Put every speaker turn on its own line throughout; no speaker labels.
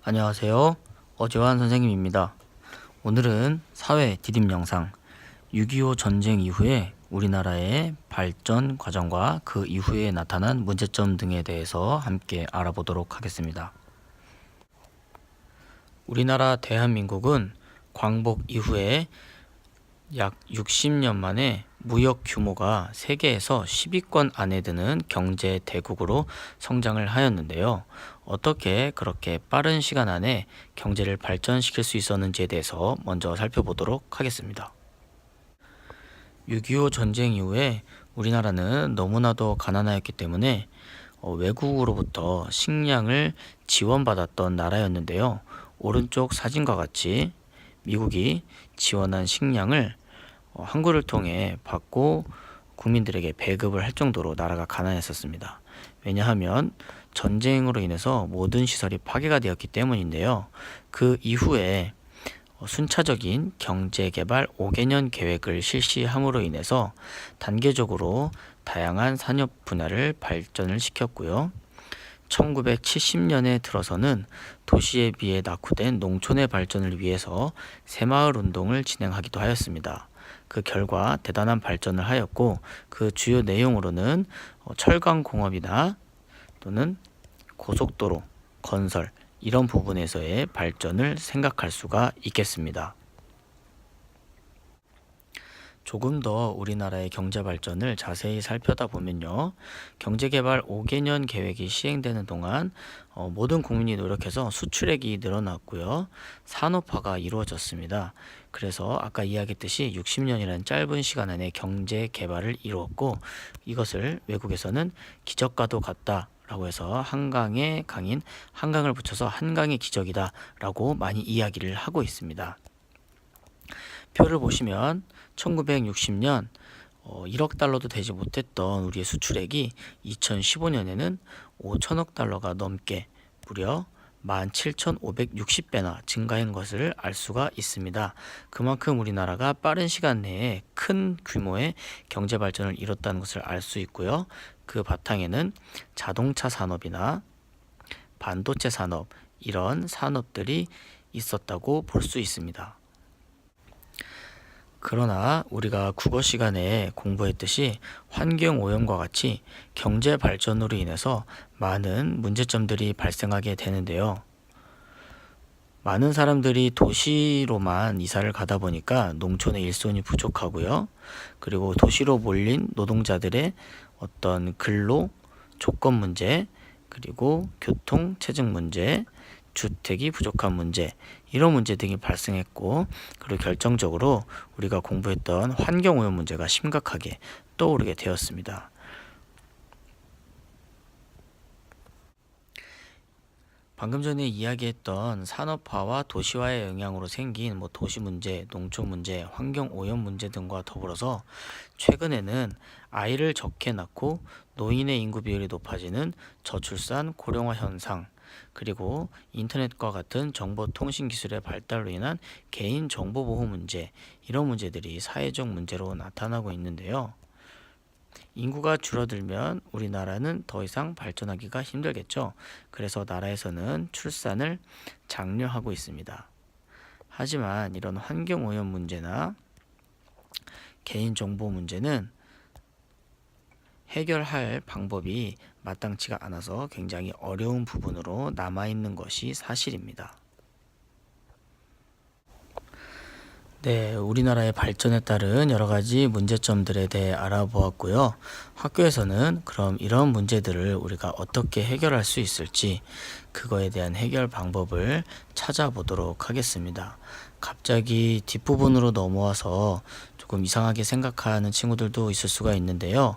안녕하세요. 어지환 선생님입니다. 오늘은 사회 디딤 영상 6.25 전쟁 이후에 우리나라의 발전 과정과 그 이후에 나타난 문제점 등에 대해서 함께 알아보도록 하겠습니다. 우리나라 대한민국은 광복 이후에 약 60년 만에 무역 규모가 세계에서 10위권 안에 드는 경제 대국으로 성장을 하였는데요. 어떻게 그렇게 빠른 시간 안에 경제를 발전시킬 수 있었는지에 대해서 먼저 살펴보도록 하겠습니다. 6.25 전쟁 이후에 우리나라는 너무나도 가난하였기 때문에 외국으로부터 식량을 지원받았던 나라였는데요. 오른쪽 사진과 같이 미국이 지원한 식량을 항구를 통해 받고 국민들에게 배급을 할 정도로 나라가 가난했었습니다. 왜냐하면 전쟁으로 인해서 모든 시설이 파괴가 되었기 때문인데요. 그 이후에 순차적인 경제개발 5개년 계획을 실시함으로 인해서 단계적으로 다양한 산업 분야를 발전을 시켰고요. 1970년에 들어서는 도시에 비해 낙후된 농촌의 발전을 위해서 새마을 운동을 진행하기도 하였습니다. 그 결과 대단한 발전을 하였고 그 주요 내용으로는 철강공업이나 또는 고속도로 건설 이런 부분에서의 발전을 생각할 수가 있겠습니다. 조금 더 우리나라의 경제 발전을 자세히 살펴다 보면요. 경제개발 5개년 계획이 시행되는 동안 모든 국민이 노력해서 수출액이 늘어났고요. 산업화가 이루어졌습니다. 그래서 아까 이야기했듯이 60년이라는 짧은 시간 안에 경제개발을 이루었고 이것을 외국에서는 기적과도 같다 라고 해서 한강의 강인 한강을 붙여서 한강의 기적이다 라고 많이 이야기를 하고 있습니다. 표를 보시면 1960년 1억 달러도 되지 못했던 우리의 수출액이 2015년에는 5천억 달러가 넘게 무려 17,560배나 증가한 것을 알 수가 있습니다. 그만큼 우리나라가 빠른 시간 내에 큰 규모의 경제 발전을 이뤘다는 것을 알 수 있고요. 그 바탕에는 자동차 산업이나 반도체 산업 이런 산업들이 있었다고 볼 수 있습니다. 그러나 우리가 국어 시간에 공부했듯이 환경오염과 같이 경제 발전으로 인해서 많은 문제점들이 발생하게 되는데요. 많은 사람들이 도시로만 이사를 가다 보니까 농촌의 일손이 부족하고요. 그리고 도시로 몰린 노동자들의 어떤 근로, 조건 문제, 그리고 교통, 체증 문제, 주택이 부족한 문제 이런 문제 등이 발생했고 그리고 결정적으로 우리가 공부했던 환경오염 문제가 심각하게 떠오르게 되었습니다. 방금 전에 이야기했던 산업화와 도시화의 영향으로 생긴 도시 문제, 농촌 문제, 환경 오염 문제 등과 더불어서 최근에는 아이를 적게 낳고 노인의 인구 비율이 높아지는 저출산 고령화 현상, 그리고 인터넷과 같은 정보통신 기술의 발달로 인한 개인 정보 보호 문제, 이런 문제들이 사회적 문제로 나타나고 있는데요. 인구가 줄어들면 우리나라는 더 이상 발전하기가 힘들겠죠. 그래서 나라에서는 출산을 장려하고 있습니다. 하지만 이런 환경오염 문제나 개인정보 문제는 해결할 방법이 마땅치가 않아서 굉장히 어려운 부분으로 남아있는 것이 사실입니다. 네, 우리나라의 발전에 따른 여러 가지 문제점들에 대해 알아보았고요. 학교에서는 그럼 이런 문제들을 우리가 어떻게 해결할 수 있을지 그거에 대한 해결 방법을 찾아보도록 하겠습니다. 갑자기 뒷부분으로 넘어와서 조금 이상하게 생각하는 친구들도 있을 수가 있는데요.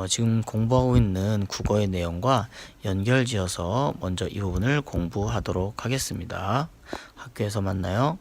지금 공부하고 있는 국어의 내용과 연결지어서 먼저 이 부분을 공부하도록 하겠습니다. 학교에서 만나요.